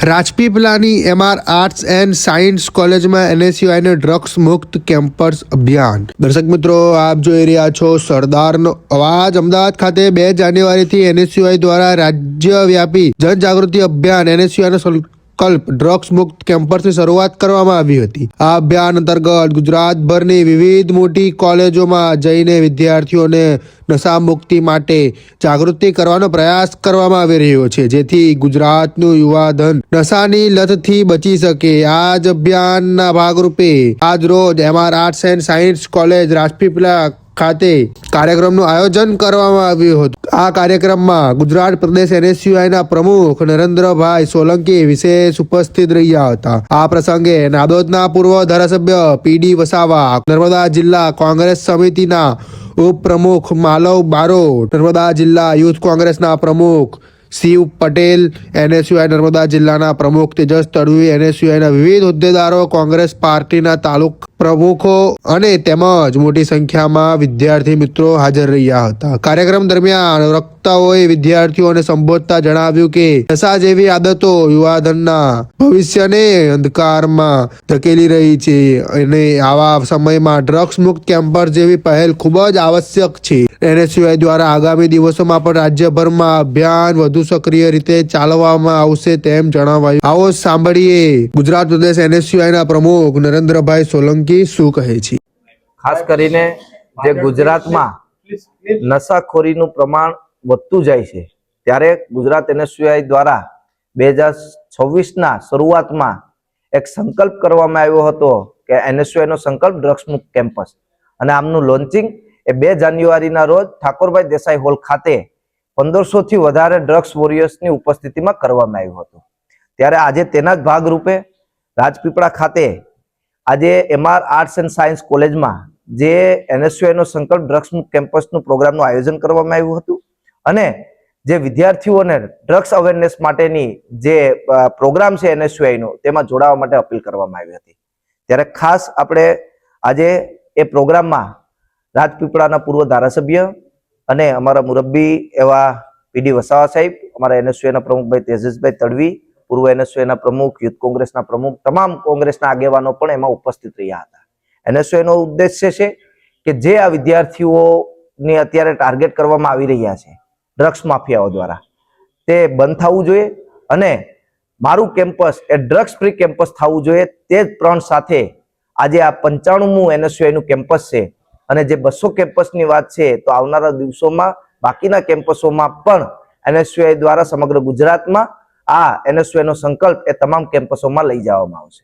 રાજપીપળાની MR arts and science કોલેજમાં NSUIને drugs મુક્ત campus અભિયાન। દર્શક મિત્રો, આપ જોઈ રહ્યા છો સરદારનો અવાજ। અમદાવાદ ખાતે 2 જાન્યુઆરીથી NSUI દ્વારા રાજ્યવ્યાપી જનજાગૃતિ અભિયાન NSUIનો સંકલ્પ ડ્રગ્સ મુક્ત કેમ્પસની શરૂઆત કરવામાં આવી હતી। આ અભિયાન અંતર્ગત ગુજરાતભરની વિવિધ મોટી કોલેજોમાં જઈને વિદ્યાર્થીઓને નશા મુક્તિ માટે જાગૃતિ કરવાનો પ્રયાસ કરવામાં આવી રહ્યો છે, જેથી ગુજરાતનું યુવાધન નશાની લતથી બચી શકે। આ જ અભિયાનના ભાગરૂપે આજ રોજ MR arts and science college Rajpipla ખાતે કાર્યક્રમનું આયોજન કરવામાં આવ્યું હતું। આ કાર્યક્રમમાં ગુજરાત પ્રદેશ NSUIના પ્રમુખ નરેન્દ્રભાઈ સોલંકી વિશેષ ઉપસ્થિત રહ્યા હતા। આ પ્રસંગે નાદોદના પૂર્વ ધારાસભ્ય PD વસાવા, નર્મદા જિલ્લા કોંગ્રેસ સમિતિના ઉપપ્રમુખ માલવ બારોટ, નર્મદા જિલ્લા યુથ કોંગ્રેસના પ્રમુખ શિવ પટેલ, NSUI નર્મદા જિલ્લાના પ્રમુખ તેજસ તડવી, NSUIના વિવિધ હોદ્દેદારો, કોંગ્રેસ પાર્ટીના તાલુકા પ્રમુખો અને તેમજ મોટી સંખ્યામાં વિદ્યાર્થી મિત્રો હાજર રહ્યા હતા। કાર્યક્રમ દરમિયાન વક્તાઓએ વિદ્યાર્થીઓને સંબોધતા જણાવ્યું કે નશા જેવી આદતો યુવાધનના ભવિષ્યને અંધકારમાં ધકેલી રહી છે અને આવા સમયમાં ડ્રગ્સ મુક્ત કેમ્પસ જેવી પહેલ ખૂબ જ આવશ્યક છે। NSUI દ્વારા આગામી દિવસોમાં પણ રાજ્યભરમાં અભિયાન વધુ સક્રિય રીતે ચાલવામાં આવશે તેમ જણાવાયું। આવો સાંભળીએ ગુજરાત પ્રદેશ NSUIના પ્રમુખ નરેન્દ્રભાઈ સોલંકી શું કહે છે। ખાસ કરીને જે ગુજરાતમાં નશાખોરીનું પ્રમાણ વધતું જાય છે, ત્યારે ગુજરાત NSUI દ્વારા 2026ના શરૂઆતમાં એક સંકલ્પ કરવામાં આવ્યો હતો કે NSUI નો સંકલ્પ ડ્રગ્સ મુક્ત કેમ્પસ, અને આમનું લોન્ચિંગ એ 2 જાન્યુઆરીના રોજ ઠાકોરભાઈ દેસાઈ હોલ ખાતે 1500 થી વધારે ડ્રગ્સ વોરિયર્સની ઉપસ્થિતિમાં કરવામાં આવ્યું હતું। ત્યારે આજે તેના જ ભાગરૂપે રાજપીપળા ખાતે આજે MR આર્ટ્સ એન્ડ સાયન્સ કોલેજમાં જે NSUI નો સંકલ્પ ડ્રગ્સ મુક્ત કેમ્પસનું પ્રોગ્રામનું આયોજન કરવામાં આવ્યું હતું, અને જે વિદ્યાર્થીઓને ડ્રગ્સ અવેરનેસ માટેની જે પ્રોગ્રામ છે NSUI નો, તેમાં જોડાવા માટે અપીલ કરવામાં આવી હતી। ત્યારે ખાસ આપણે આજે એ પ્રોગ્રામમાં રાજપીપળાના પૂર્વ ધારાસભ્ય અને અમારા મુરબ્બી એવા PD વસાવા સાહેબ, અમારા NSUIના પ્રમુખભાઈ તેજસભાઈ તડવી, પૂર્વ NSUIના પ્રમુખ, યુથ કોંગ્રેસના પ્રમુખ, તમામ કોંગ્રેસના આગેવાનો પણ એમાં ઉપસ્થિત રહ્યા હતા। NSUI નો ઉદ્દેશ્ય છે કે જે આ વિદ્યાર્થીઓને અત્યારે ટાર્ગેટ કરવામાં આવી રહ્યા છે ડ્રગ્સ માફિયાઓ દ્વારા, તે બંધ થવું જોઈએ અને મારું કેમ્પસ એ ડ્રગ્સ ફ્રી કેમ્પસ થવું જોઈએ। તે જ પ્રણ સાથે આજે આ 95મું NSUI નું કેમ્પસ છે, અને જે 200 કેમ્પસની વાત છે, તો આવનારા દિવસોમાં બાકીના કેમ્પસોમાં પણ NSUI દ્વારા સમગ્ર ગુજરાતમાં આ NSUI નો સંકલ્પ એ તમામ કેમ્પસોમાં લઈ જવામાં આવશે।